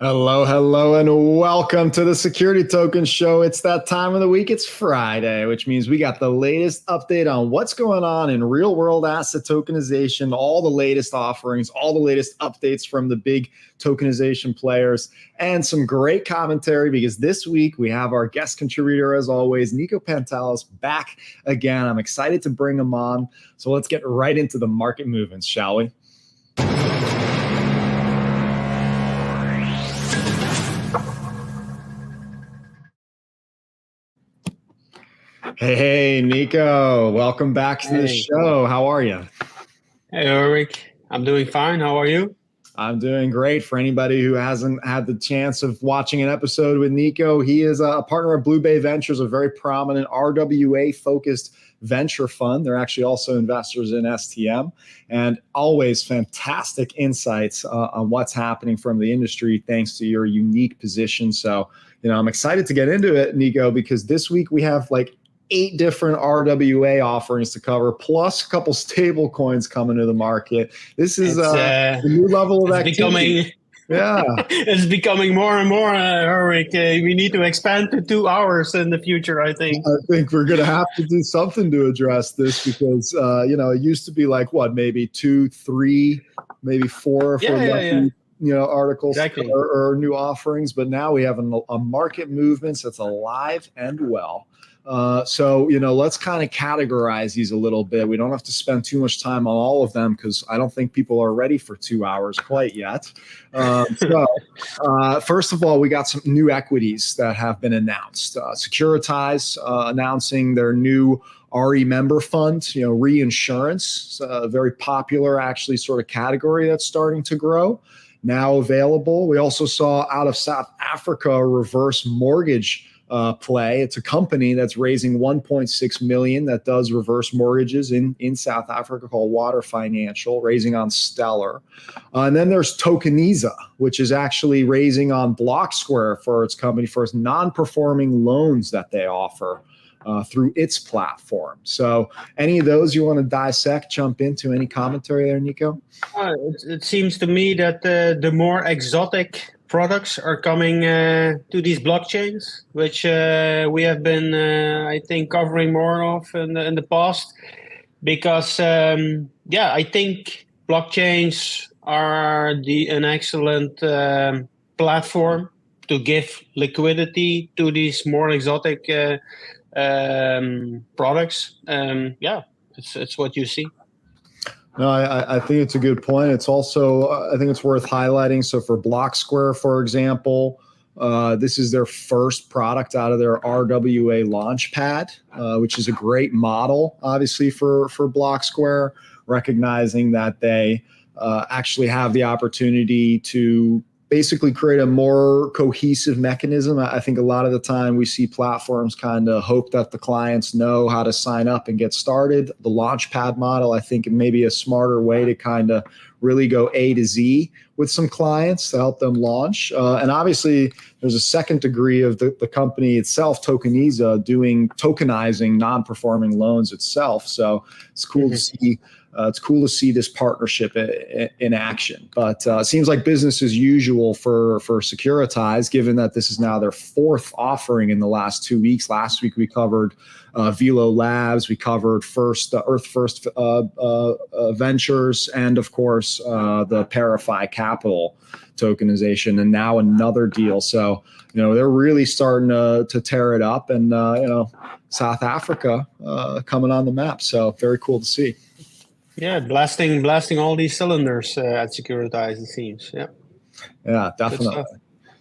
Hello, hello, and welcome to the Security Token Show. It's that time of the week. It's Friday, which means we got the latest update on what's going on in real-world asset tokenization, all the latest offerings, all the latest updates from the big tokenization players, and some great commentary because this week we have our guest contributor, as always, Nico Pantelis, back again. I'm excited to bring him on. So let's get right into the market movements, shall we? Hey, Nico, welcome back to the show. How are you? Hey, Herwig. I'm doing fine. How are you? I'm doing great. For anybody who hasn't had the chance of watching an episode with Nico, he is a partner of Blue Bay Ventures, a very prominent RWA-focused venture fund. They're actually also investors in STM, and always fantastic insights on what's happening from the industry thanks to your unique position. So, I'm excited to get into it, Nico, because this week we have like 8 different RWA offerings to cover, plus a couple stable coins coming to the market. This is a new level of activity. It's becoming more and more, Herwig. We need to expand to 2 hours in the future, I think. I think we're going to have to do something to address this because, it used to be like, maybe 2, 3, maybe 4 if we're lucky. Articles exactly. or new offerings, but now we have a market movement that's alive and well. So let's kind of categorize these a little bit. We don't have to spend too much time on all of them because I don't think people are ready for 2 hours quite yet. First of all, we got some new equities that have been announced. Securitize announcing their new RE member fund, reinsurance, a very popular actually sort of category that's starting to grow. Now available. We also saw out of South Africa a reverse mortgage play. It's a company that's raising 1.6 million that does reverse mortgages in South Africa called Water Financial, raising on Stellar. And then there's Tokenizes, which is actually raising on Block Square for its company for its non-performing loans that they offer through its platform. So any of those you want to dissect, jump into? Any commentary there, Nico? It seems to me that the more exotic products are coming to these blockchains, which we have been, I think, covering more of in the past. Because, I think blockchains are an excellent platform to give liquidity to these more exotic products. It's what you see. No, I think it's a good point. It's also, I think it's worth highlighting. So for Block Square, for example, this is their first product out of their RWA Launchpad, which is a great model, obviously, for Block Square, recognizing that they actually have the opportunity to basically create a more cohesive mechanism. I think a lot of the time we see platforms kind of hope that the clients know how to sign up and get started. The Launchpad model, I think, may be a smarter way to kind of really go A to Z with some clients to help them launch. And obviously, there's a second degree of the company itself, Tokenizes, doing tokenizing non-performing loans itself. So it's cool to see. It's cool to see this partnership in action, but it seems like business as usual for Securitize, given that this is now their 4th offering in the last 2 weeks. Last week we covered Velo Labs, we covered Earth First Ventures, and of course the Parify Capital tokenization, and now another deal. So they're really starting to tear it up, and South Africa coming on the map. So very cool to see. Yeah, blasting all these cylinders at Securitize, it seems. Yeah, definitely.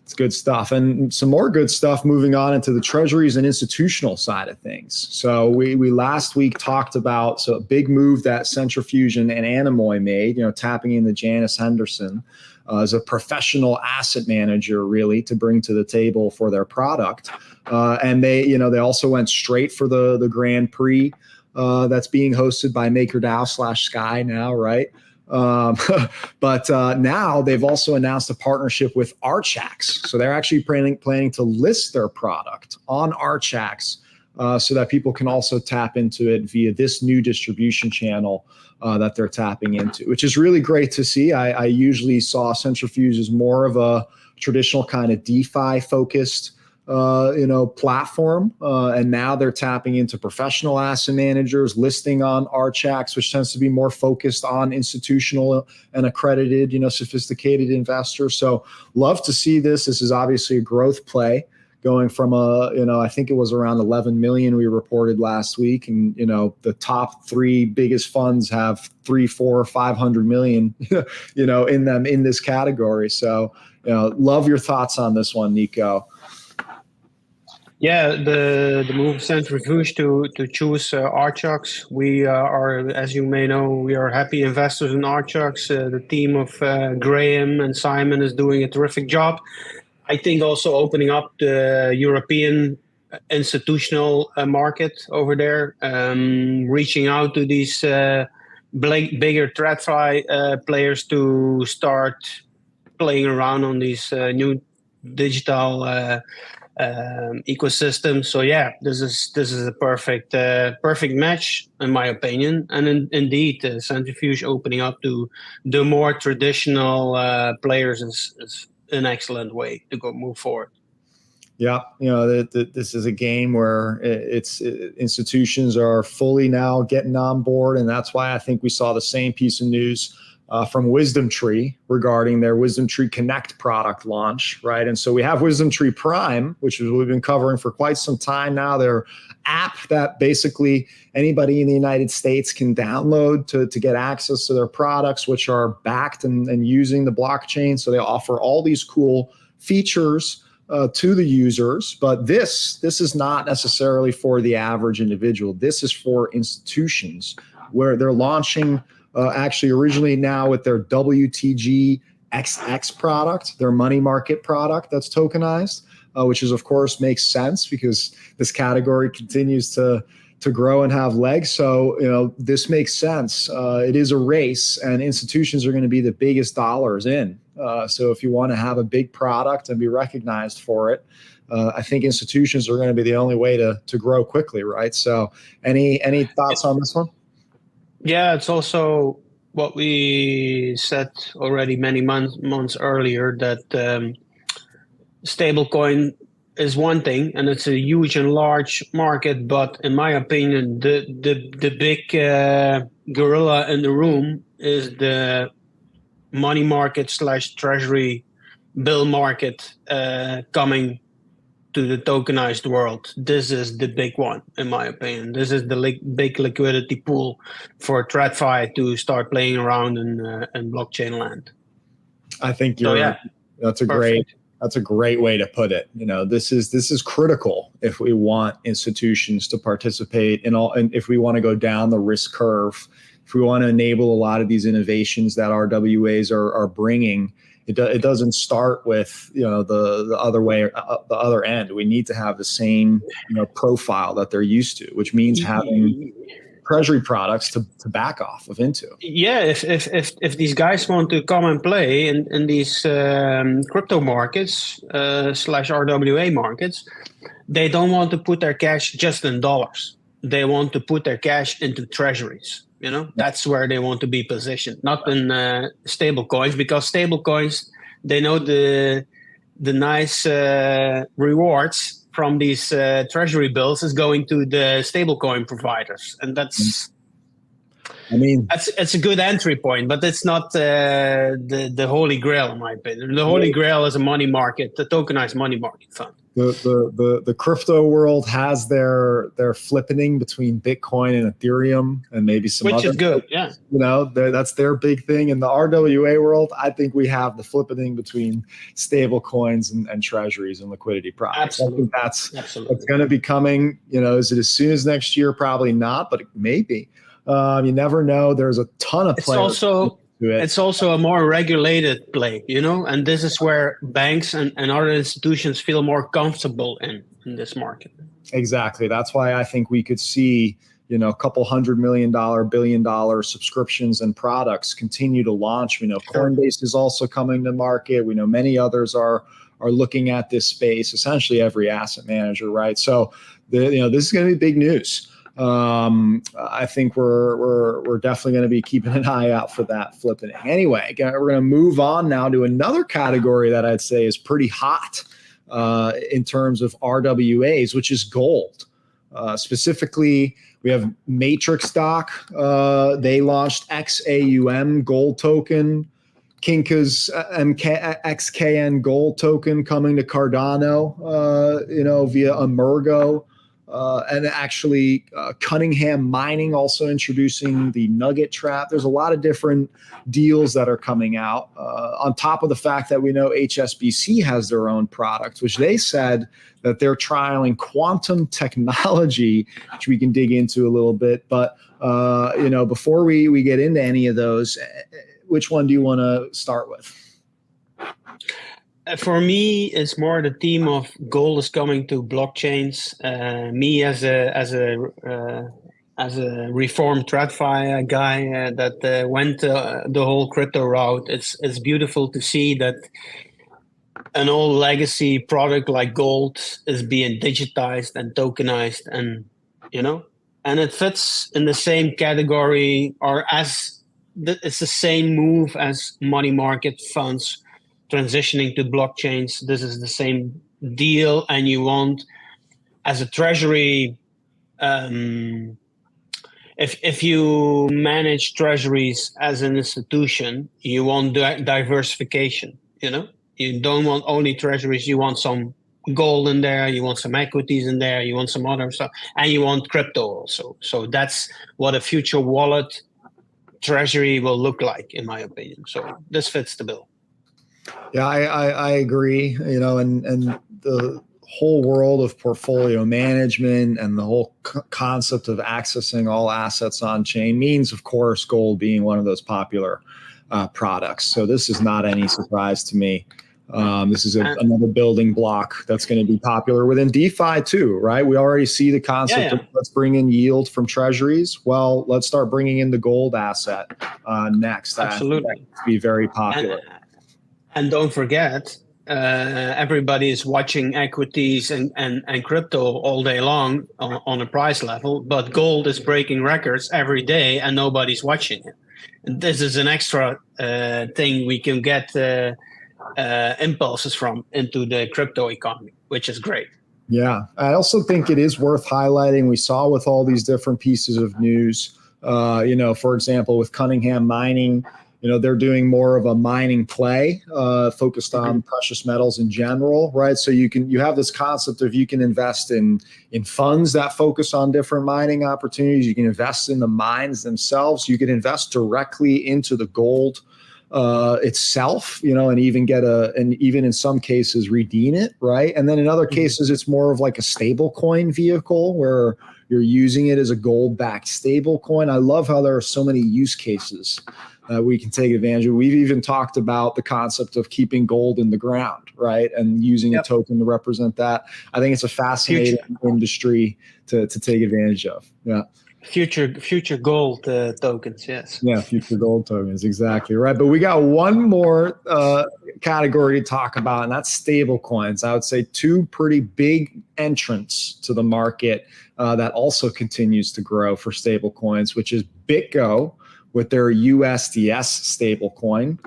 It's good stuff. And some more good stuff moving on into the treasuries and institutional side of things. So we last week talked about a big move that Centrifusion and Anemoy made, tapping into Janus Henderson as a professional asset manager, really, to bring to the table for their product. And they also went straight for the Grand Prix. That's being hosted by MakerDAO/Sky now, right? But now they've also announced a partnership with Archax. So they're actually planning to list their product on Archax so that people can also tap into it via this new distribution channel that they're tapping into, which is really great to see. I usually saw Centrifuge as more of a traditional kind of DeFi focused platform, and now they're tapping into professional asset managers, listing on Archax, which tends to be more focused on institutional and accredited, sophisticated investors. So love to see this. This is obviously a growth play, going from I think it was around 11 million we reported last week, and the top 3 biggest funds have 300, 400, 500 million, in them in this category. So love your thoughts on this one, Nico. Yeah, the move of Centrifuge to choose Archax. We are, as you may know, we are happy investors in Archax. The team of Graham and Simon is doing a terrific job. I think also opening up the European institutional market over there, reaching out to these bigger TradFi players to start playing around on these new digital ecosystem. So yeah, this is a perfect match in my opinion, and indeed Centrifuge opening up to the more traditional players is an excellent way to move forward. Yeah, this is a game where institutions are fully now getting on board, and that's why I think we saw the same piece of news from WisdomTree regarding their WisdomTree Connect product launch, right? And so we have WisdomTree Prime, which is what we've been covering for quite some time now. Their app that basically anybody in the United States can download to get access to their products, which are backed and using the blockchain. So they offer all these cool features to the users, but this is not necessarily for the average individual. This is for institutions where they're launching actually originally now with their WTG XX product, their money market product that's tokenized, which is of course makes sense because this category continues to grow and have legs. So, this makes sense. It is a race, and institutions are going to be the biggest dollars in. So if you want to have a big product and be recognized for it, I think institutions are going to be the only way to grow quickly, right? So any thoughts on this one? Yeah, it's also what we said already many months earlier, that stablecoin is one thing, and it's a huge and large market. But in my opinion, the big gorilla in the room is the money market / treasury bill market coming to the tokenized world. This is the big one, in my opinion. This is the big liquidity pool for TradFi to start playing around in blockchain land. I think that's a perfect. That's a great way to put it. This is critical if we want institutions to participate in all, and if we want to go down the risk curve, if we want to enable a lot of these innovations that RWAs are bringing. It doesn't start with the other way, the other end. We need to have the same profile that they're used to, which means having treasury products to back off of into. Yeah, if these guys want to come and play in these crypto markets / RWA markets, they don't want to put their cash just in dollars. They want to put their cash into treasuries. That's where they want to be positioned, not in stable coins, because stable coins, they know the nice rewards from these treasury bills is going to the stablecoin providers, and that's a good entry point, but it's not the holy grail, in my opinion. The holy grail is a money market, the tokenized money market fund. The crypto world has their flippening between Bitcoin and Ethereum and maybe some which other, is good. Yeah, that's their big thing. In the RWA world, I think we have the flippening between stable coins and treasuries and liquidity products. Absolutely. I think that's going to be coming. Is it as soon as next year? Probably not, but it may be. You never know. There's a ton of players. It's also a more regulated play, and this is where banks and other institutions feel more comfortable in this market. Exactly. That's why I think we could see, a couple $100 million, $1 billion subscriptions and products continue to launch. We know Coinbase is also coming to market. We know many others are looking at this space, essentially every asset manager, right? So this is going to be big news. I think we're definitely going to be keeping an eye out for that flipping. Anyway, we're going to move on now to another category that I'd say is pretty hot in terms of RWAs, which is gold. Specifically, we have Matrix Stock. They launched XAUM gold token. Kinka's XKN gold token coming to Cardano, via Emergo. And actually Cunningham Mining also introducing the Nugget Trap. There's a lot of different deals that are coming out on top of the fact that we know HSBC has their own product, which they said that they're trialing quantum technology, which we can dig into a little bit. But, before we get into any of those, which one do you want to start with? For me, it's more the theme of gold is coming to blockchains. Me as a reformed TradFi guy that went the whole crypto route, it's beautiful to see that an old legacy product like gold is being digitized and tokenized, and it fits in the same category, or it's the same move as money market funds transitioning to blockchains. This is the same deal, and you want, as a treasury, if you manage treasuries as an institution, you want diversification. You don't want only treasuries. You want some gold in there, you want some equities in there, you want some other stuff, and you want crypto also. So that's what a future wallet treasury will look like, in my opinion. So this fits the bill. Yeah, I agree. And the whole world of portfolio management and the whole concept of accessing all assets on chain means, of course, gold being one of those popular products. So this is not any surprise to me. This is another building block that's going to be popular within DeFi too, right? We already see the concept of let's bring in yield from treasuries. Well, let's start bringing in the gold asset next. Absolutely. That be very popular. And don't forget, everybody is watching equities and crypto all day long on a price level, but gold is breaking records every day and nobody's watching it. And this is an extra thing we can get impulses from into the crypto economy, which is great. Yeah, I also think it is worth highlighting. We saw with all these different pieces of news, for example, with Cunningham Mining, they're doing more of a mining play focused on precious metals in general, right? So you have this concept of you can invest in funds that focus on different mining opportunities. You can invest in the mines themselves. You can invest directly into the gold itself, and even even in some cases redeem it, right? And then in other cases, it's more of like a stable coin vehicle where you're using it as a gold-backed stable coin. I love how there are so many use cases we can take advantage of. We've even talked about the concept of keeping gold in the ground, right? And using a token to represent that. I think it's a fascinating industry to take advantage of. Yeah. Future gold tokens, yes. Yeah, future gold tokens, exactly right. But we got one more category to talk about, and that's stable coins. I would say two pretty big entrants to the market that also continues to grow for stable coins, which is BitGo with their USDS stablecoin,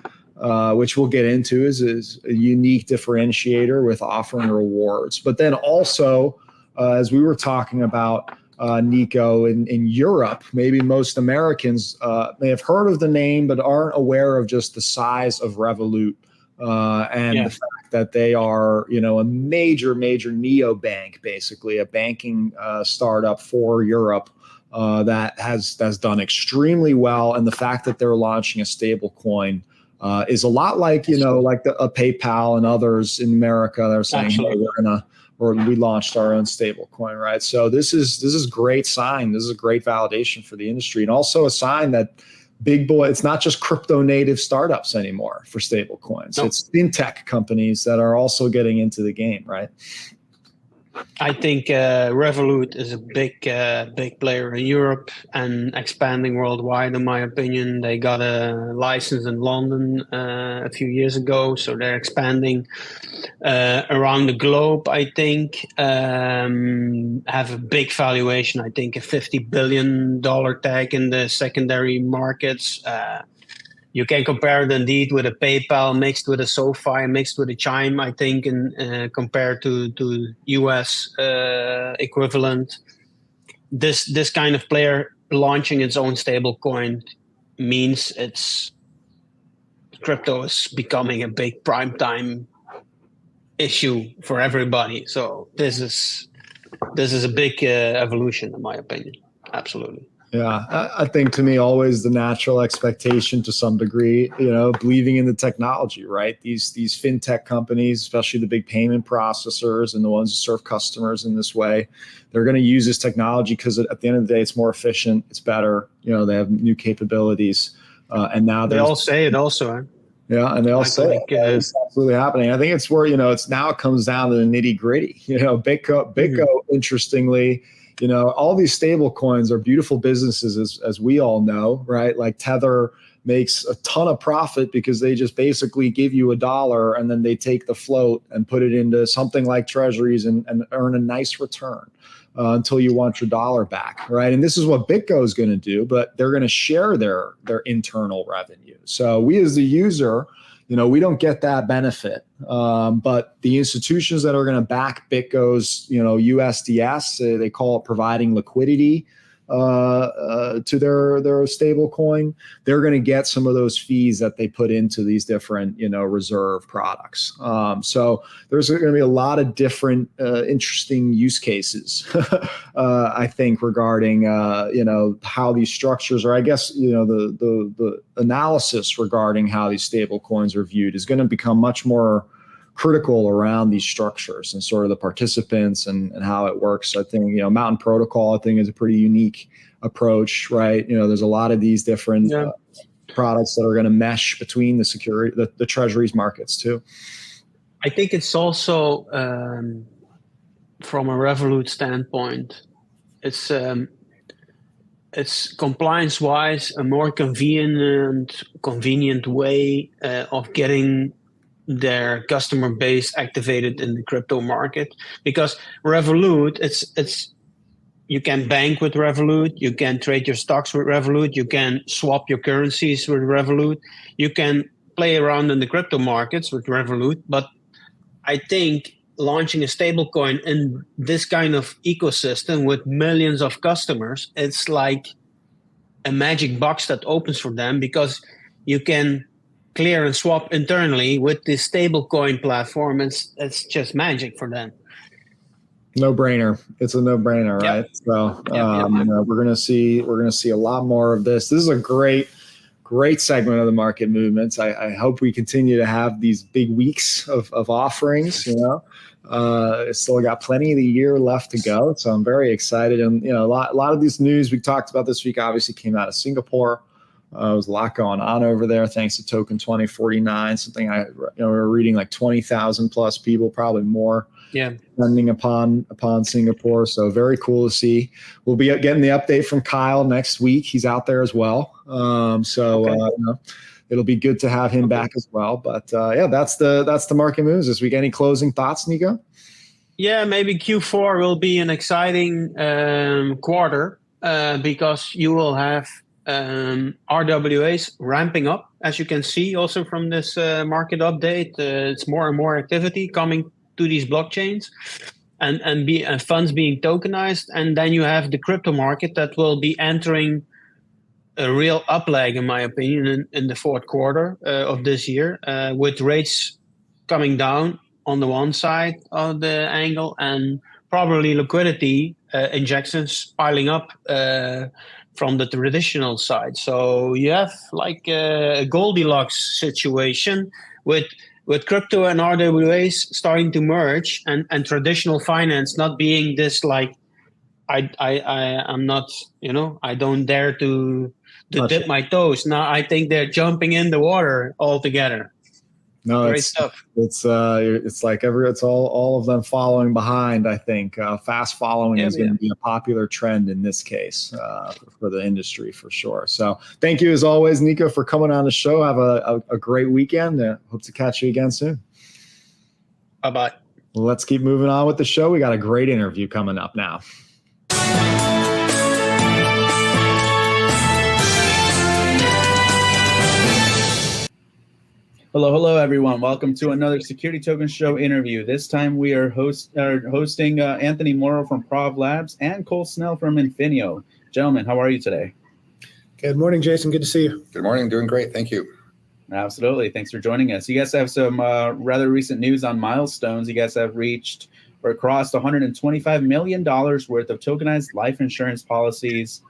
which we'll get into, is a unique differentiator with offering rewards. But then also, as we were talking about, Nico, in Europe, maybe most Americans may have heard of the name, but aren't aware of just the size of Revolut and the fact that they are, a major neobank, basically a banking startup for Europe. That has done extremely well, and the fact that they're launching a stable coin is a lot like a PayPal and others in America that are saying, hey, we launched our own stable coin, right? So this is great sign. This is a great validation for the industry, and also a sign that it's not just crypto native startups anymore for stable coins. Nope. It's fintech companies that are also getting into the game, right? I think Revolut is a big player in Europe and expanding worldwide. In my opinion, they got a license in London a few years ago, so they're expanding around the globe. I think have a big valuation. I think a $50 billion tag in the secondary markets. You can compare it indeed with a PayPal mixed with a SoFi mixed with a Chime, I think, and compared to US equivalent. This kind of player launching its own stable coin means crypto is becoming a big prime time issue for everybody. So this is a big evolution, in my opinion. Absolutely. Yeah, I think to me, always the natural expectation to some degree, believing in the technology, right? These fintech companies, especially the big payment processors and the ones who serve customers in this way, they're going to use this technology because at the end of the day, it's more efficient, it's better. They have new capabilities, and now they all say it also. Eh? Yeah, and they all say it's absolutely happening. I think it's where it comes down to the nitty gritty. BitGo, interestingly. All these stable coins are beautiful businesses, as we all know, right? Like Tether makes a ton of profit because they just basically give you $1 and then they take the float and put it into something like treasuries and earn a nice return until you want your dollar back, right? And this is what BitGo is going to do, but they're going to share their internal revenue. So we as the user, we don't get that benefit. But the institutions that are going to back BitGo's, USDS, they call it providing liquidity to their stable coin. They're going to get some of those fees that they put into these different, reserve products. So there's going to be a lot of different interesting use cases, I think, regarding, how these structures are. I guess, the analysis regarding how these stable coins are viewed is going to become much more critical around these structures and sort of the participants and how it works. I think, Mountain Protocol, I think, is a pretty unique approach, right? There's a lot of these different products that are going to mesh between the security, the treasuries markets too. I think it's also, from a Revolut standpoint, it's compliance-wise a more convenient way of getting their customer base activated in the crypto market, because Revolut, it's you can bank with Revolut, you can trade your stocks with Revolut, you can swap your currencies with Revolut, you can play around in the crypto markets with Revolut. But I think launching a stablecoin in this kind of ecosystem with millions of customers, it's like a magic box that opens for them, because you can clear and swap internally with this stablecoin platform. It's just magic for them. No brainer. It's a no brainer, right? So we're gonna see a lot more of this. This is a great segment of the market movements. I hope we continue to have these big weeks of offerings. Still got plenty of the year left to go, so I'm very excited. And a lot of this news we talked about this week obviously came out of Singapore. There was a lot going on over there, thanks to Token 2049. Something we're reading like 20,000 plus people, probably more. Depending upon Singapore. So very cool to see. We'll be getting the update from Kyle next week. He's out there as well. It'll be good to have him back as well. But that's the market moves this week. Any closing thoughts, Nico? Yeah, maybe Q4 will be an exciting quarter because you will have RWAs ramping up, as you can see also from this market update. It's more and more activity coming to these blockchains and funds being tokenized. And then you have the crypto market that will be entering a real uplag, in my opinion, in the fourth quarter of this year, with rates coming down on the one side of the angle and probably liquidity injections piling up from the traditional side. So you have like a Goldilocks situation with crypto and RWAs starting to merge, and traditional finance not being this like I'm not, I don't dare to dip my toes. Now I think they're jumping in the water altogether. No, Great stuff. It's like it's all of them following behind. I think fast following is going to be a popular trend in this case for the industry for sure. So thank you as always, Nico, for coming on the show. Have a great weekend. Hope to catch you again soon. Bye-bye. Well, let's keep moving on with the show. We got a great interview coming up now. Hello, everyone. Welcome to another Security Token Show interview. This time we are hosting Anthony Moro from ProvLabs and Cole Snell from Infineo. Gentlemen, how are you today? Good morning, Jason. Good to see you. Good morning. Doing great. Thank you. Absolutely. Thanks for joining us. You guys have some rather recent news on milestones. You guys have reached or crossed $125 million worth of tokenized life insurance policies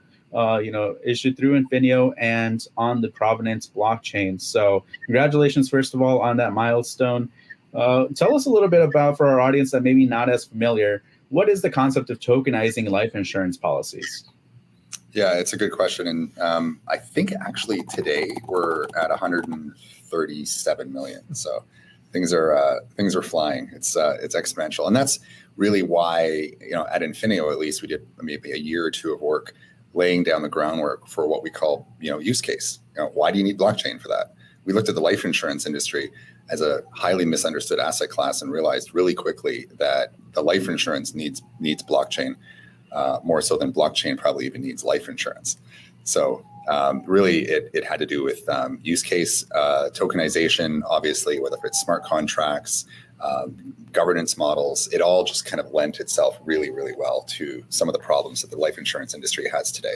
issued through Infineo and on the Provenance blockchain. So congratulations, first of all, on that milestone. Tell us a little bit about, for our audience that may be not as familiar, what is the concept of tokenizing life insurance policies? Yeah, it's a good question. And I think actually today we're at 137 million. So things are flying. It's exponential. And that's really why, at Infineo, at least, we did maybe a year or two of work laying down the groundwork for what we call, use case. Why do you need blockchain for that? We looked at the life insurance industry as a highly misunderstood asset class and realized really quickly that the life insurance needs blockchain more so than blockchain probably even needs life insurance. So really it had to do with use case, tokenization, obviously, whether it's smart contracts, governance models. It all just kind of lent itself really, really well to some of the problems that the life insurance industry has today.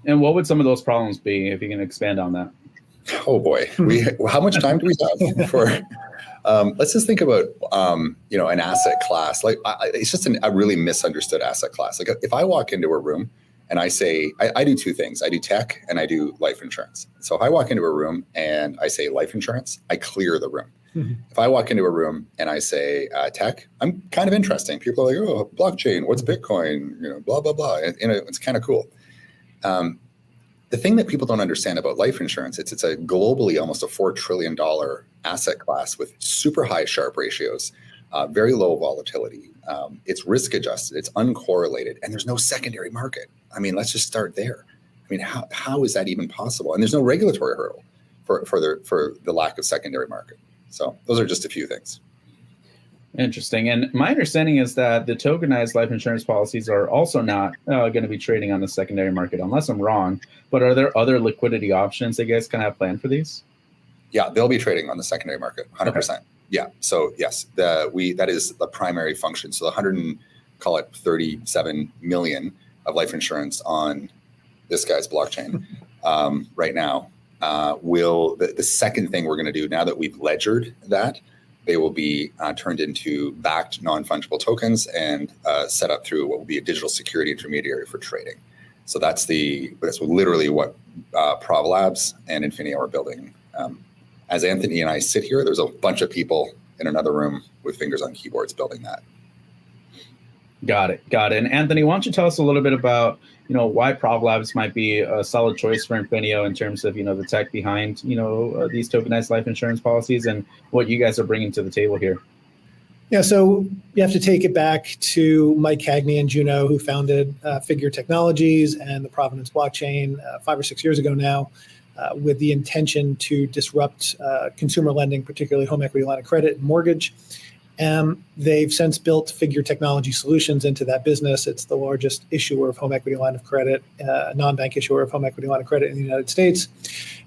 And what would some of those problems be, if you can expand on that? Oh boy, how much time do we have for? Let's just think about an asset class. Like it's just a really misunderstood asset class. Like if I walk into a room and I say I do two things: I do tech and I do life insurance. So if I walk into a room and I say life insurance, I clear the room. Mm-hmm. If I walk into a room and I say tech, I'm kind of interesting. People are like, oh, blockchain, what's Bitcoin? Blah blah blah. And it's kind of cool. The thing that people don't understand about life insurance, it's a globally almost a $4 trillion asset class with super high Sharpe ratios, very low volatility. It's risk adjusted, it's uncorrelated, and there's no secondary market. I mean, let's just start there. I mean, how is that even possible? And there's no regulatory hurdle for the lack of secondary market. So those are just a few things. Interesting. And my understanding is that the tokenized life insurance policies are also not going to be trading on the secondary market, unless I'm wrong. But are there other liquidity options that you guys can have planned for these? Yeah, they'll be trading on the secondary market, 100%. Okay. Yeah. So yes, that is the primary function. So the 37 million of life insurance on this guy's blockchain right now the second thing we're going to do now that we've ledgered that, they will be turned into backed non-fungible tokens and set up through what will be a digital security intermediary for trading. So that's literally what ProvLabs and Infineo are building. As Anthony and I sit here, there's a bunch of people in another room with fingers on keyboards building that. Got it. And Anthony, why don't you tell us a little bit about why ProvLabs might be a solid choice for Infineo in terms of the tech behind these tokenized life insurance policies and what you guys are bringing to the table here. Yeah, so you have to take it back to Mike Cagney and Juno, who founded Figure Technologies and the Provenance blockchain 5 or 6 years ago now, with the intention to disrupt consumer lending, particularly home equity line of credit and mortgage. They've since built Figure Technology Solutions into that business. It's the largest issuer of home equity line of credit, non-bank issuer of home equity line of credit in the United States.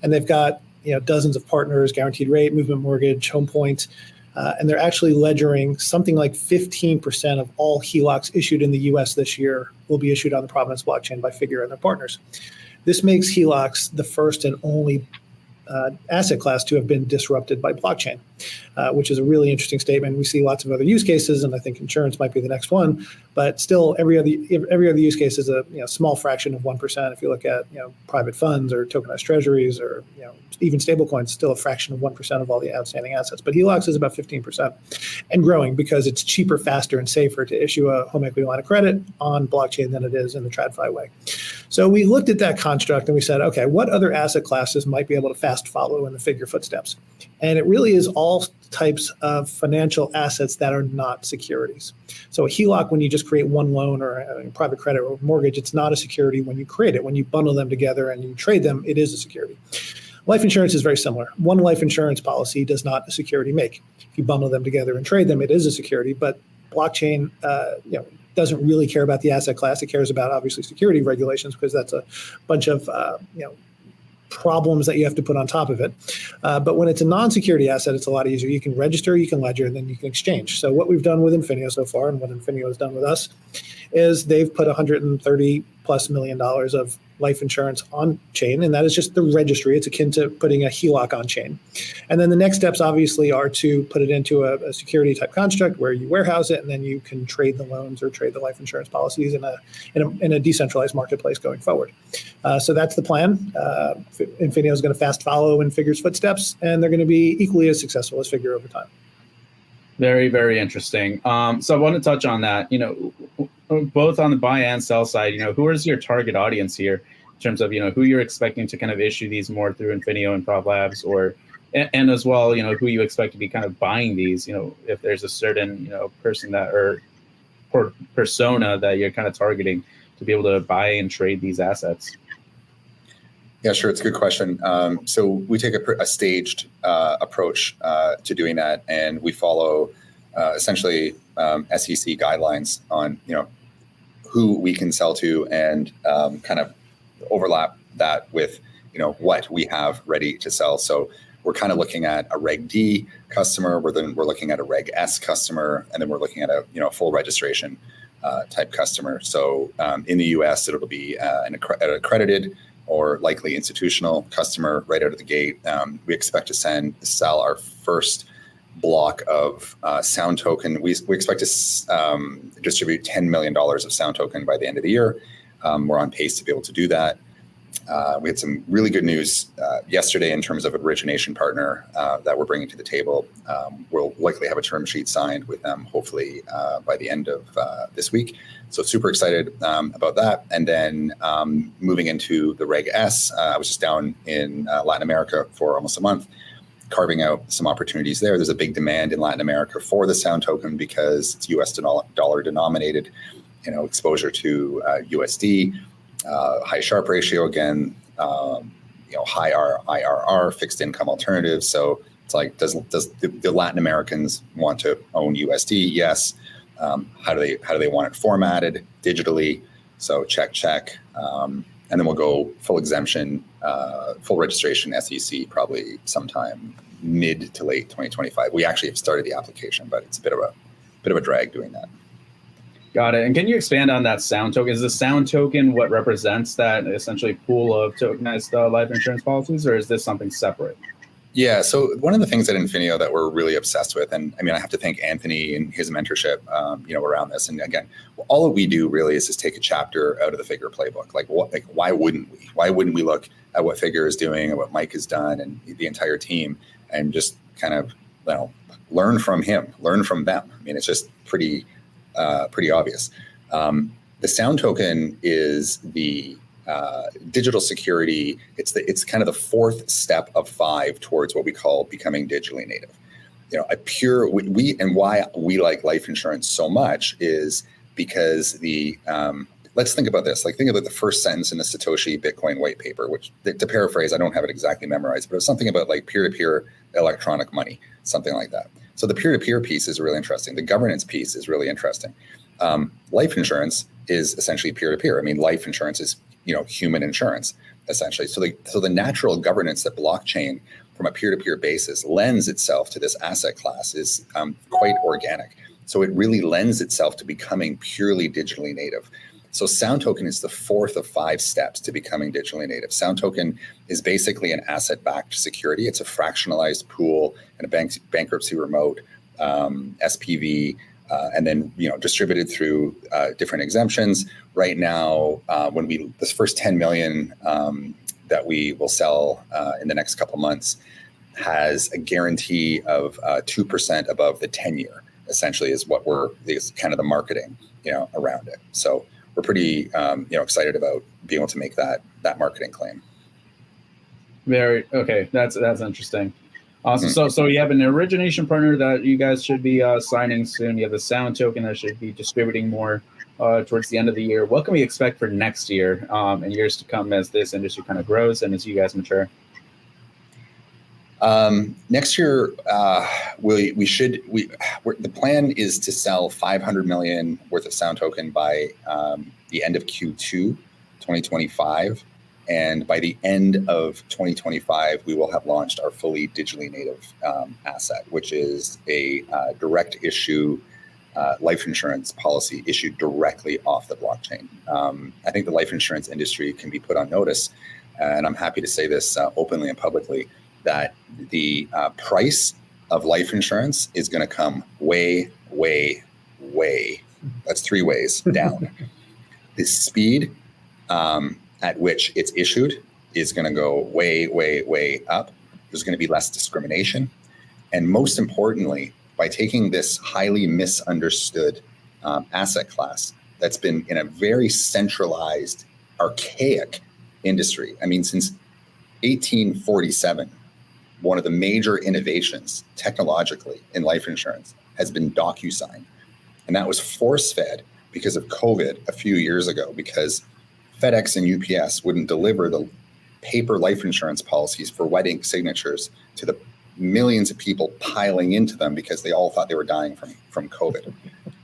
And they've got dozens of partners: Guaranteed Rate, Movement Mortgage, Home Point, and they're actually ledgering something like 15% of all HELOCs issued in the U.S. this year will be issued on the Provenance blockchain by Figure and their partners. This makes HELOCs the first and only asset class to have been disrupted by blockchain, which is a really interesting statement. We see lots of other use cases, and I think insurance might be the next one. But still, every other use case is a small fraction of 1%. If you look at private funds or tokenized treasuries or even stablecoins, still a fraction of 1% of all the outstanding assets. But HELOCs is about 15% and growing because it's cheaper, faster, and safer to issue a home equity line of credit on blockchain than it is in the TradFi way. So we looked at that construct and we said, okay, what other asset classes might be able to fast follow in the Figure footsteps? And it really is all types of financial assets that are not securities. So a HELOC, when you just create one loan, or a private credit or mortgage, it's not a security when you create it. When you bundle them together and you trade them, it is a security. Life insurance is very similar. One life insurance policy does not a security make. If you bundle them together and trade them, it is a security. But blockchain, doesn't really care about the asset class. It cares about, obviously, security regulations, because that's a bunch of problems that you have to put on top of it. But when it's a non-security asset, it's a lot easier. You can register, you can ledger, and then you can exchange. So what we've done with Infineo so far, and what Infineo has done with us, is they've put $130+ million of life insurance on chain, and that is just the registry. It's akin to putting a HELOC on chain. And then the next steps, obviously, are to put it into a security type construct where you warehouse it, and then you can trade the loans or trade the life insurance policies in a decentralized marketplace going forward. So that's the plan. Infineo is going to fast follow in Figure's footsteps, and they're going to be equally as successful as Figure over time. Very, very interesting. So I want to touch on that, both on the buy and sell side. Who is your target audience here in terms of, who you're expecting to kind of issue these more through Infineo and ProvLabs, and as well, who you expect to be kind of buying these, if there's a certain, person that, or persona that you're kind of targeting to be able to buy and trade these assets. Yeah, sure. It's a good question. So we take a staged approach to doing that, and we follow essentially SEC guidelines on who we can sell to, and kind of overlap that with what we have ready to sell. So we're kind of looking at a Reg D customer, we're looking at a Reg S customer, and then we're looking at a full registration type customer. So in the US, it'll be an accredited or likely institutional customer right out of the gate. We expect to sell our first block of Sound Token. We expect to distribute $10 million of Sound Token by the end of the year. We're on pace to be able to do that. We had some really good news yesterday in terms of an origination partner that we're bringing to the table. We'll likely have a term sheet signed with them, hopefully by the end of this week. So super excited about that. And then moving into the Reg S, I was just down in Latin America for almost a month, carving out some opportunities there. There's a big demand in Latin America for the Sound Token because it's US dollar denominated, exposure to USD, high Sharpe ratio again, high IRR, fixed income alternatives. So it's like, does the Latin Americans want to own USD? Yes. How do they want it formatted digitally? So check. And then we'll go full exemption, full registration, SEC, probably sometime mid to late 2025. We actually have started the application, but it's a bit of a drag doing that. Got it. And can you expand on that Sound Token? Is the Sound Token what represents that essentially pool of tokenized life insurance policies, or is this something separate? Yeah. So one of the things at Infineo that we're really obsessed with, and I have to thank Anthony and his mentorship, around this. And again, all that we do really is just take a chapter out of the Figure playbook. Why wouldn't we? Why wouldn't we look at what Figure is doing and what Mike has done and the entire team, and just kind of learn from him, learn from them? It's just pretty obvious. The Sound Token is the digital security. It's kind of the fourth step of 5 towards what we call becoming digitally native. Why we like life insurance so much is because let's think about this. Think about the first sentence in the Satoshi Bitcoin white paper, which, to paraphrase, I don't have it exactly memorized, but it was something about peer-to-peer electronic money, something like that. So the peer-to-peer piece is really interesting. The governance piece is really interesting. Life insurance is essentially peer-to-peer. Life insurance is human insurance, essentially. So the natural governance that blockchain from a peer-to-peer basis lends itself to this asset class is quite organic. So it really lends itself to becoming purely digitally native. So Sound Token is the fourth of 5 steps to becoming digitally native. Sound Token is basically an asset-backed security. It's a fractionalized pool and a bankruptcy remote, SPV, and then distributed through different exemptions. Right now, this first 10 million that we will sell in the next couple months has a guarantee of 2% above the 10-year. Essentially, is kind of the marketing around it. So we're pretty excited about being able to make that marketing claim. Okay, that's interesting. Awesome. So you have an origination partner that you guys should be signing soon. You have a sound token that should be distributing more towards the end of the year. What can we expect for next year and years to come as this industry kind of grows and as you guys mature? Next year, the plan is to sell 500 million worth of sound token by the end of Q2 2025. And by the end of 2025, we will have launched our fully digitally native asset, which is a direct issue life insurance policy issued directly off the blockchain. I think the life insurance industry can be put on notice, and I'm happy to say this openly and publicly, that the price of life insurance is going to come way, that's 3 ways down. The speed at which it's issued is going to go way up. There's going to be less discrimination. And most importantly, by taking this highly misunderstood asset class that's been in a very centralized, archaic industry. I mean, since 1847, one of the major innovations technologically in life insurance has been DocuSign. And that was force-fed because of COVID a few years ago, because FedEx and UPS wouldn't deliver the paper life insurance policies for wedding signatures to the millions of people piling into them because they all thought they were dying from COVID.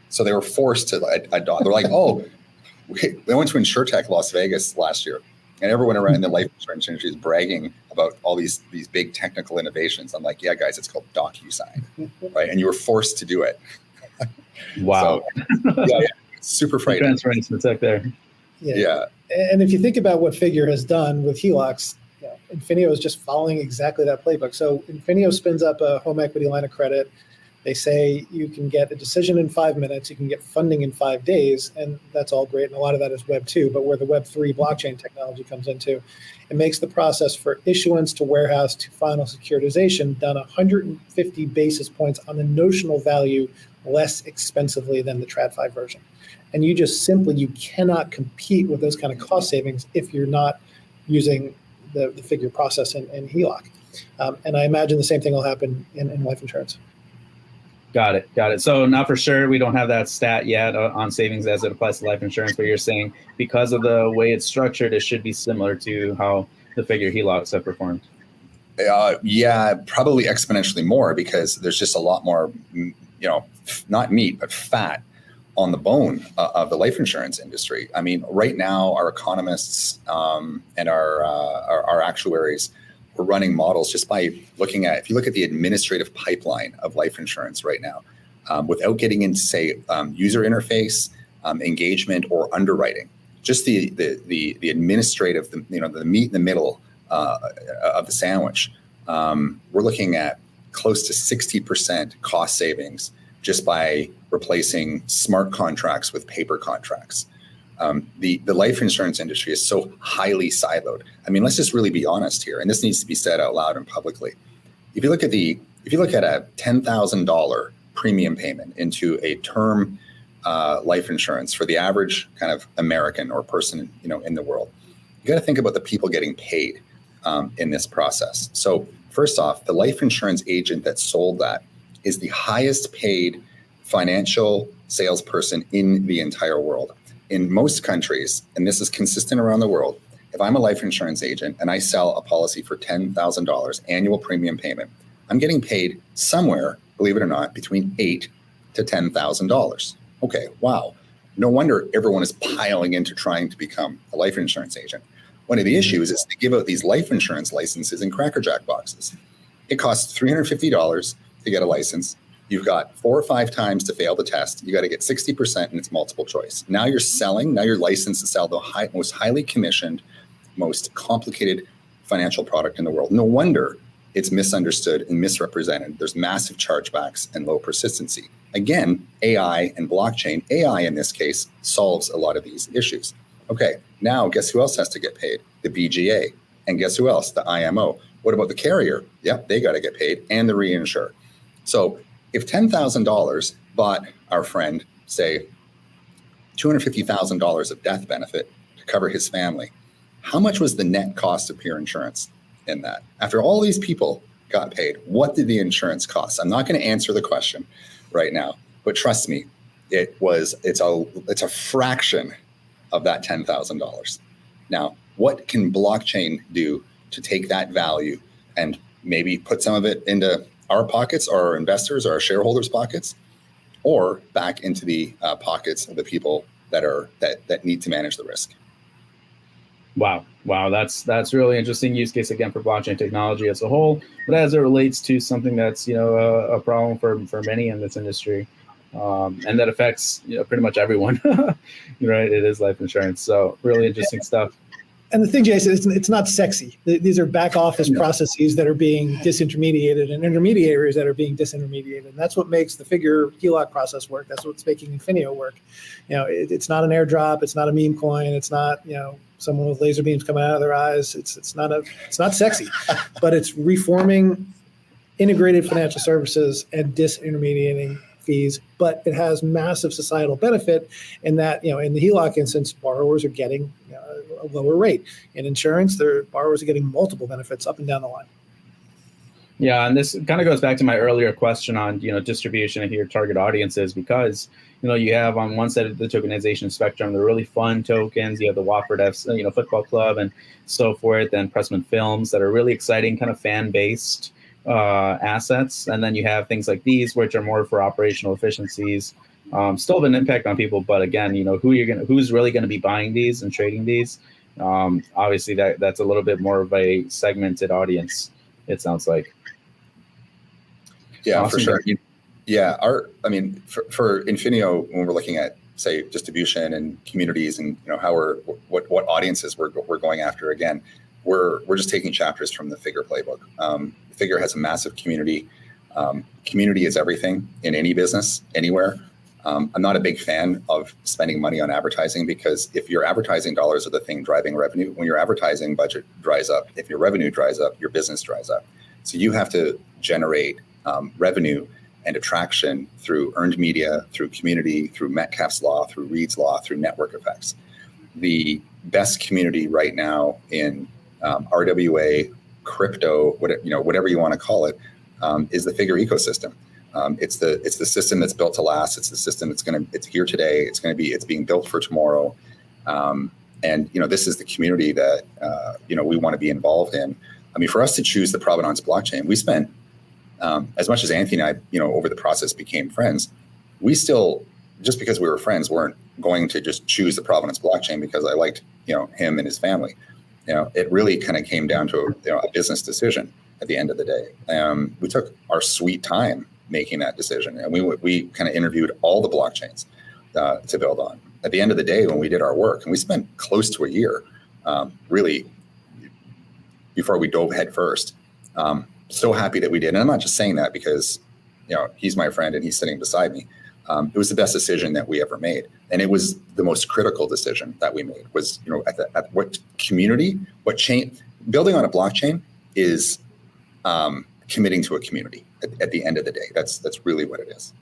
So they were forced to adopt. They're like, they went to InsurTech Las Vegas last year, and everyone around the life insurance industry is bragging about all these big technical innovations. I'm like, yeah, guys, it's called DocuSign, right? And you were forced to do it. Wow. So, yeah, super frightening. Transference in tech there. Yeah. And if you think about what Figure has done with HELOCs, Infineo is just following exactly that playbook. So Infineo spins up a home equity line of credit. They say you can get a decision in 5 minutes, you can get funding in 5 days, and that's all great. And a lot of that is Web 2, but where the Web 3 blockchain technology comes into, it makes the process for issuance to warehouse to final securitization done 150 basis points on the notional value less expensively than the TradFi version. And you cannot compete with those kind of cost savings if you're not using the Figure process in HELOC. And I imagine the same thing will happen in life insurance. Got it. So not for sure, we don't have that stat yet on savings as it applies to life insurance, but you're saying because of the way it's structured, it should be similar to how the Figure HELOCs have performed. Yeah, probably exponentially more, because there's just a lot more, not meat, but fat on the bone of the life insurance industry. I mean, right now, our economists and our actuaries, we're running models just by looking at, if you look at the administrative pipeline of life insurance right now, without getting into, say, user interface, engagement, or underwriting, just the administrative, the meat in the middle of the sandwich, we're looking at close to 60% cost savings just by replacing smart contracts with paper contracts. The life insurance industry is so highly siloed. I mean, let's just really be honest here, and this needs to be said out loud and publicly. If you look at a $10,000 premium payment into a term life insurance for the average kind of American or person in the world, you got to think about the people getting paid in this process. So first off, the life insurance agent that sold that is the highest paid financial salesperson in the entire world. In most countries, and this is consistent around the world, if I'm a life insurance agent and I sell a policy for $10,000 annual premium payment, I'm getting paid somewhere, believe it or not, between $8,000 to $10,000. Okay, wow. No wonder everyone is piling into trying to become a life insurance agent. One of the issues is they give out these life insurance licenses in Cracker Jack boxes. It costs $350 to get a license. You've got 4 or 5 times to fail the test. You got to get 60% and it's multiple choice. Now you're licensed to sell the most highly commissioned, most complicated financial product in the world. No wonder it's misunderstood and misrepresented. There's massive chargebacks and low persistency. Again, AI and blockchain, AI in this case, solves a lot of these issues. Okay, now guess who else has to get paid? The BGA. And guess who else? The IMO. What about the carrier? Yep, they got to get paid, and the reinsurer. So if $10,000 bought our friend, say, $250,000 of death benefit to cover his family, how much was the net cost of pure insurance in that? After all these people got paid? What did the insurance cost? I'm not going to answer the question right now, but trust me, it's a fraction of that $10,000. Now, what can blockchain do to take that value and maybe put some of it into our pockets, or our investors, or our shareholders' pockets, or back into the pockets of the people that need to manage the risk? Wow, that's really interesting use case again for blockchain technology as a whole, but as it relates to something that's a problem for many in this industry, and that affects pretty much everyone. Right? It is life insurance, so really interesting stuff. And the thing, Jason, it's not sexy. These are back office processes that are being disintermediated and intermediaries that are being disintermediated. And that's what makes the Figure HELOC process work. That's what's making Infineo work. It's not an airdrop. It's not a meme coin. It's not, someone with laser beams coming out of their eyes. It's not sexy, but it's reforming integrated financial services and disintermediating fees, but it has massive societal benefit in that, in the HELOC instance, borrowers are getting a lower rate. In insurance, their borrowers are getting multiple benefits up and down the line. Yeah, and this kind of goes back to my earlier question on distribution of your target audiences, because you have on one side of the tokenization spectrum the really fun tokens. You have the Wofford Football Club and so forth, and Pressman Films that are really exciting, kind of fan-based assets, and then you have things like these, which are more for operational efficiencies. Still have an impact on people, but again, who's really going to be buying these and trading these? Obviously, that's a little bit more of a segmented audience, it sounds like. Yeah, awesome. For sure. Yeah, for Infineo, when we're looking at, say, distribution and communities, and how what audiences we're going after, again, we're just taking chapters from the Figure playbook. Figure has a massive community. Community is everything in any business, anywhere. I'm not a big fan of spending money on advertising, because if your advertising dollars are the thing driving revenue, when your advertising budget dries up, if your revenue dries up, your business dries up. So you have to generate revenue and attraction through earned media, through community, through Metcalfe's law, through Reed's law, through network effects. The best community right now in RWA, crypto, whatever you want to call it, is the Figure ecosystem. It's the system that's built to last. It's the system it's here today. It's being built for tomorrow. And this is the community that we want to be involved in. I mean, for us to choose the Provenance blockchain, we spent as much as Anthony and I, over the process became friends. We still, just because we were friends, weren't going to just choose the Provenance blockchain because I liked him and his family. It really kind of came down to a business decision at the end of the day. We took our sweet time making that decision, and we kind of interviewed all the blockchains to build on. At the end of the day, when we did our work, and we spent close to a year, really, before we dove head first. So happy that we did, and I'm not just saying that because he's my friend and he's sitting beside me. It was the best decision that we ever made, and it was the most critical decision that we made. Was at what community, what chain, building on a blockchain is committing to a community. At the end of the day, that's really what it is.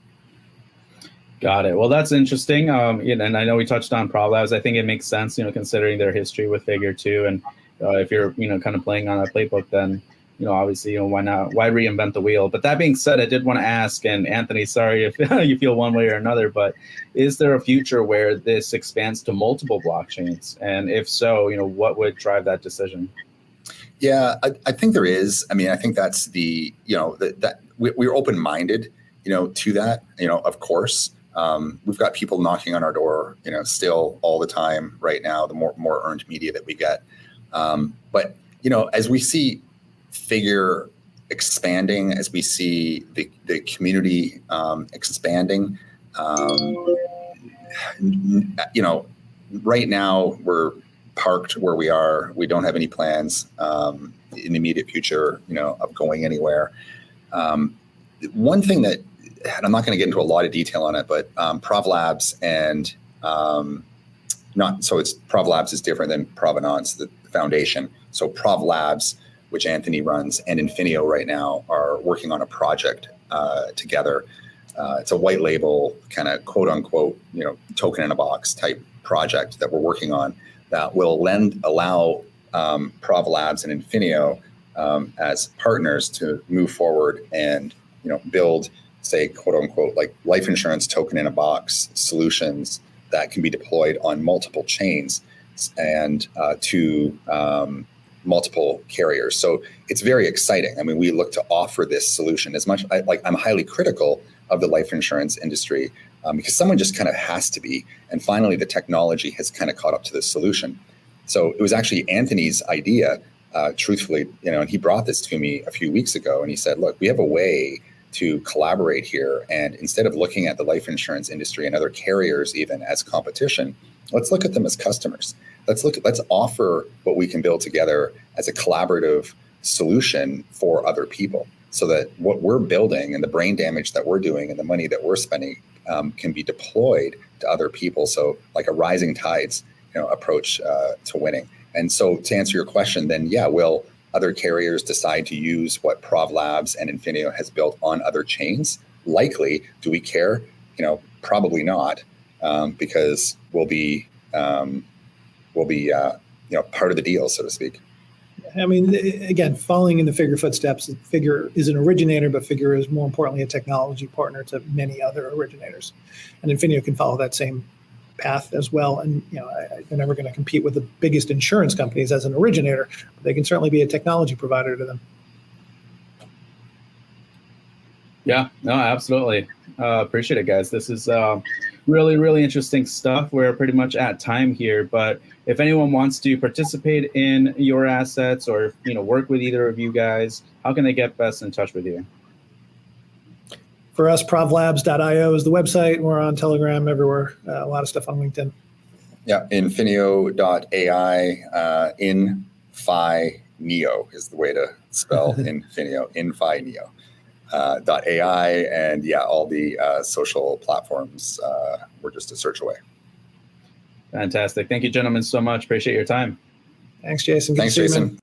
Got it. Well, that's interesting. And I know we touched on ProvLabs. I think it makes sense, considering their history with Figure too. And if you're, kind of playing on that playbook, then obviously, why not? Why reinvent the wheel? But that being said, I did want to ask, and Anthony, sorry if you feel one way or another, but is there a future where this expands to multiple blockchains? And if so, what would drive that decision? Yeah, I think there is. I mean, I think that's the, that we're open-minded, to that, of course. We've got people knocking on our door, still all the time right now, the more earned media that we get. But, as we see Figure expanding, as we see the community expanding, right now we're parked where we are. We don't have any plans in the immediate future, of going anywhere. One thing that, and I'm not going to get into a lot of detail on it, but ProvLabs and it's ProvLabs is different than Provenance, the foundation. So ProvLabs, which Anthony runs, and Infineo right now are working on a project together. It's a white label kind of quote unquote, token in a box type project that we're working on that will allow ProvLabs and Infineo as partners to move forward and build, say, quote unquote, like life insurance token in a box solutions that can be deployed on multiple chains and to multiple carriers. So it's very exciting. I mean, we look to offer this solution as much. I'm highly critical of the life insurance industry because someone just kind of has to be. And finally, the technology has kind of caught up to this solution. So it was actually Anthony's idea, truthfully, and he brought this to me a few weeks ago. And he said, look, we have a way to collaborate here. And instead of looking at the life insurance industry and other carriers even as competition, let's look at them as customers. Let's offer what we can build together as a collaborative solution for other people, so that what we're building and the brain damage that we're doing and the money that we're spending can be deployed to other people. So like a rising tides, approach to winning. And so to answer your question, then will other carriers decide to use what ProvLabs and Infineo has built on other chains? Likely. Do we care? Probably not, because we'll be part of the deal, so to speak. I mean, again, following in the Figure footsteps, Figure is an originator, but Figure is more importantly a technology partner to many other originators. And Infineo can follow that same path as well. And, they're never going to compete with the biggest insurance companies as an originator, but they can certainly be a technology provider to them. Yeah, no, absolutely. Appreciate it, guys. This is really, really interesting stuff. We're pretty much at time here, but if anyone wants to participate in your assets or, work with either of you guys, how can they get best in touch with you? For us, ProvLabs.io is the website. We're on Telegram, everywhere. A lot of stuff on LinkedIn. Yeah, Infineo.ai, Infineo is the way to spell Infineo, Infineo. .ai, and all the social platforms. We're just a search away. Fantastic. Thank you, gentlemen, so much. Appreciate your time. Thanks, Jason. Good Thanks, to see you, Jason. man.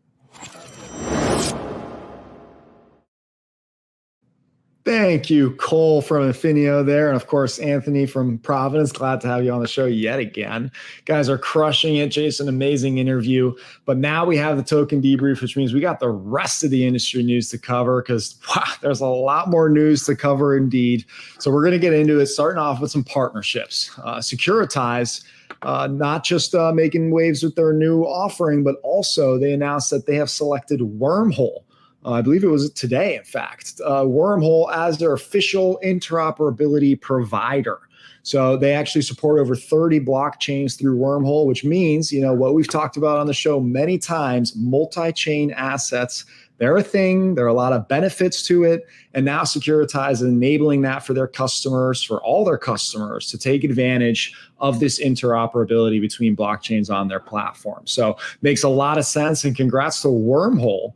Thank you, Cole from Infineo there. And of course, Anthony from Provenance. Glad to have you on the show yet again. Guys are crushing it. Jason, amazing interview. But now we have the token debrief, which means we got the rest of the industry news to cover because there's a lot more news to cover indeed. So we're going to get into it, starting off with some partnerships. Securitize, not just making waves with their new offering, but also they announced that they have selected Wormhole. I believe it was today, in fact, Wormhole as their official interoperability provider. So they actually support over 30 blockchains through Wormhole, which means, what we've talked about on the show many times, multi-chain assets, they're a thing. There are a lot of benefits to it. And now Securitize is enabling that for their customers, for all their customers, to take advantage of this interoperability between blockchains on their platform. So makes a lot of sense. And congrats to Wormhole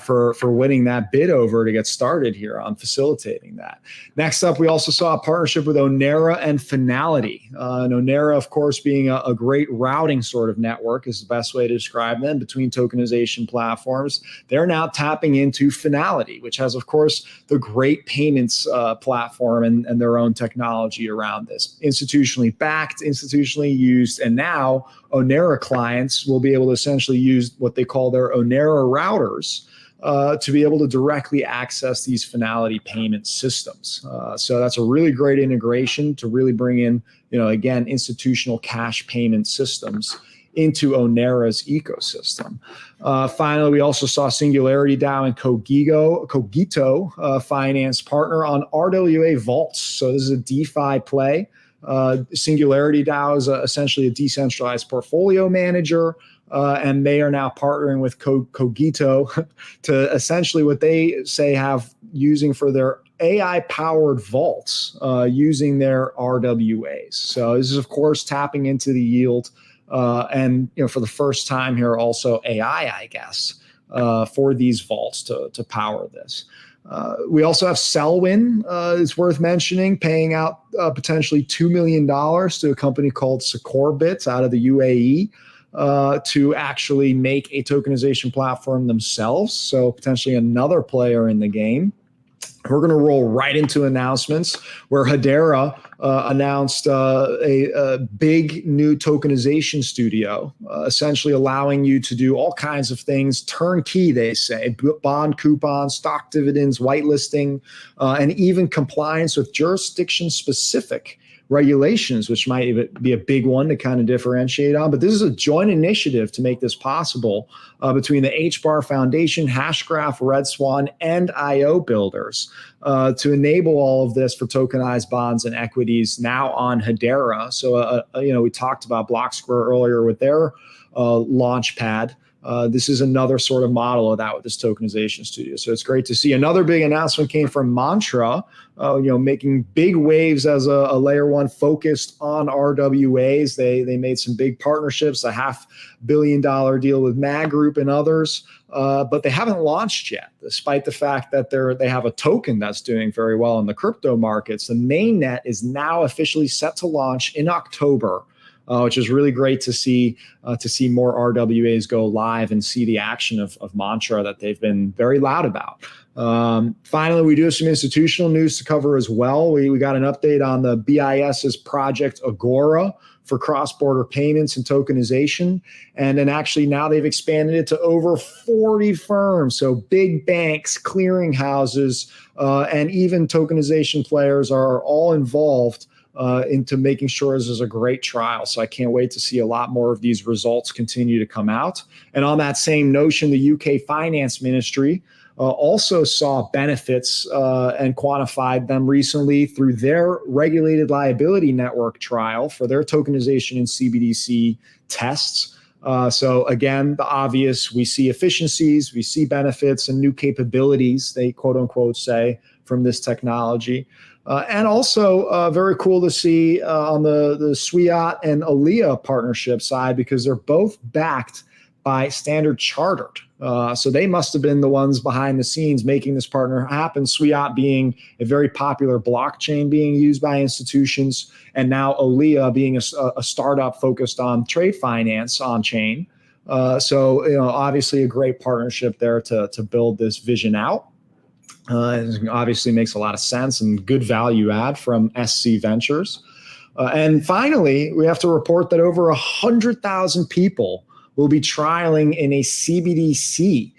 for winning that bid over to get started here on facilitating that. Next up, we also saw a partnership with Onera and Finality. And Onera, of course, being a great routing sort of network is the best way to describe them between tokenization platforms. They're now tapping into Finality, which has, of course, the great payments platform and their own technology around this. Institutionally backed, institutionally used, and now Onera clients will be able to essentially use what they call their Onera routers to be able to directly access these Finality payment systems. So that's a really great integration to really bring in, again, institutional cash payment systems into Onera's ecosystem. Finally, we also saw Singularity DAO and Cogito finance partner on RWA vaults. So this is a DeFi play. Singularity DAO is essentially a decentralized portfolio manager, and they are now partnering with Cogito to essentially what they say have using for their AI-powered vaults using their RWAs. So this is, of course, tapping into the yield, and for the first time here, also AI, I guess, for these vaults to power this. We also have Selwyn, it's worth mentioning, paying out potentially $2 million to a company called Secorbits out of the UAE to actually make a tokenization platform themselves. So potentially another player in the game. we're going to roll right into announcements where Hedera announced a big new tokenization studio, essentially allowing you to do all kinds of things turnkey, they say, bond coupons, stock dividends, whitelisting, and even compliance with jurisdiction-specific regulations, which might be a big one to kind of differentiate on. But this is a joint initiative to make this possible between the HBAR Foundation, Hashgraph, Red Swan, and IO builders to enable all of this for tokenized bonds and equities now on Hedera. So, we talked about BlockSquare earlier with their launch pad. This is another sort of model of that with this tokenization studio. So it's great to see. Another big announcement came from Mantra, making big waves as a layer one focused on RWAs. They made some big partnerships, a $500 million deal with Mag Group and others, but they haven't launched yet, despite the fact that they have a token that's doing very well in the crypto markets. The mainnet is now officially set to launch in October. Which is really great to see more RWAs go live and see the action of Mantra that they've been very loud about. Finally, we do have some institutional news to cover as well. We got an update on the BIS's Project Agora for cross-border payments and tokenization. And then actually now they've expanded it to over 40 firms. So big banks, clearinghouses, and even tokenization players are all involved into making sure this is a great trial. So I can't wait to see a lot more of these results continue to come out. And on that same notion, the UK Finance Ministry also saw benefits and quantified them recently through their regulated liability network trial for their tokenization and CBDC tests. So again, the obvious, we see efficiencies, we see benefits and new capabilities, they quote unquote say, from this technology. And also very cool to see on the Swiat and Aliyah partnership side, because they're both backed by Standard Chartered. So they must have been the ones behind the scenes making this partner happen. Swiat being a very popular blockchain being used by institutions, and now Aliyah being a startup focused on trade finance on chain. So obviously a great partnership there to build this vision out. It obviously makes a lot of sense and good value add from SC Ventures. And finally, we have to report that over 100,000 people will be trialing in a CBDC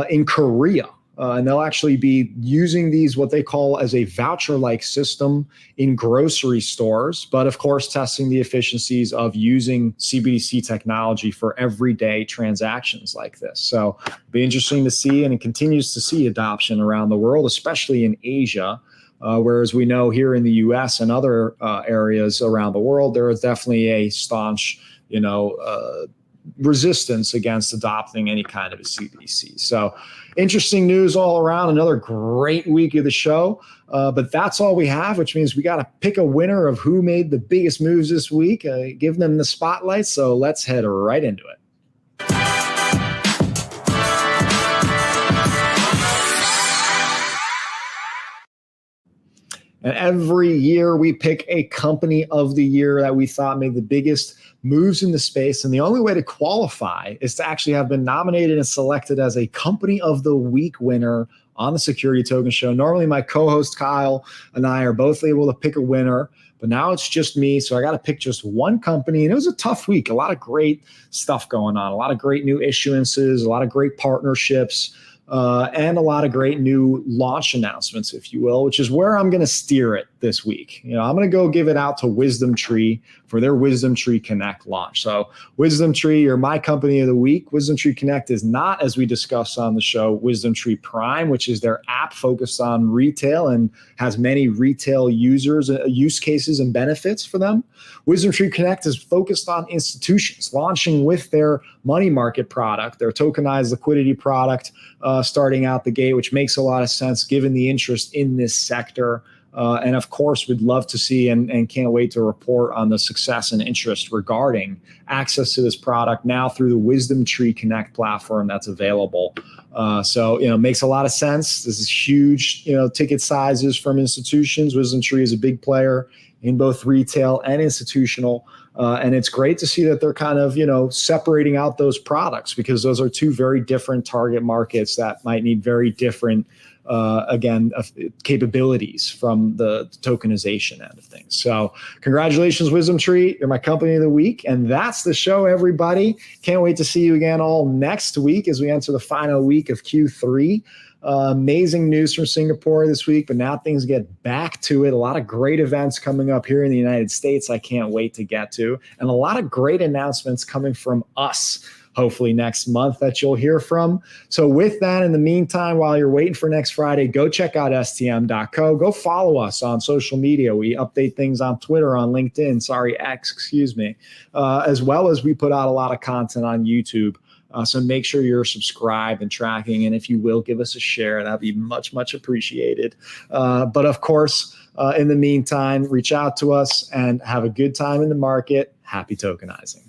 in Korea. And they'll actually be using these, what they call as a voucher-like system in grocery stores, but of course, testing the efficiencies of using CBDC technology for everyday transactions like this. So it'll be interesting to see, and it continues to see adoption around the world, especially in Asia. Whereas we know here in the US and other areas around the world, there is definitely a staunch, resistance against adopting any kind of a CBDC. So interesting news all around. Another great week of the show. But that's all we have, which means we got to pick a winner of who made the biggest moves this week, give them the spotlight. So let's head right into it. And every year we pick a company of the year that we thought made the biggest moves in the space. And the only way to qualify is to actually have been nominated and selected as a company of the week winner on the Security Token Show. Normally my co-host Kyle and I are both able to pick a winner, but now it's just me. So I got to pick just one company. And it was a tough week. A lot of great stuff going on, a lot of great new issuances, a lot of great partnerships. And a lot of great new launch announcements, if you will, which is where I'm going to steer it this week. I'm going to go give it out to WisdomTree for their WisdomTree Connect launch. So WisdomTree, you're my company of the week. WisdomTree Connect is not, as we discussed on the show, WisdomTree Prime, which is their app focused on retail and has many retail users, use cases and benefits for them. WisdomTree Connect is focused on institutions, launching with their money market product, their tokenized liquidity product, starting out the gate, which makes a lot of sense given the interest in this sector. And of course, we'd love to see and can't wait to report on the success and interest regarding access to this product now through the WisdomTree Connect platform that's available. So, it makes a lot of sense. This is huge, ticket sizes from institutions. WisdomTree is a big player in both retail and institutional. And it's great to see that they're kind of, separating out those products, because those are two very different target markets that might need very different capabilities from the tokenization end of things. So congratulations, WisdomTree. You're my company of the week. And that's the show, everybody. Can't wait to see you again all next week as we enter the final week of Q3. Amazing news from Singapore this week, but now things get back to it. A lot of great events coming up here in the United States I can't wait to get to, and a lot of great announcements coming from us, hopefully next month, that you'll hear from. So with that, in the meantime, while you're waiting for next Friday, go check out stm.co. Go follow us on social media. We update things on Twitter, on LinkedIn, X, as well as we put out a lot of content on YouTube. So make sure you're subscribed and tracking. And if you will, give us a share. That'd be much, much appreciated. But of course, in the meantime, reach out to us and have a good time in the market. Happy tokenizing.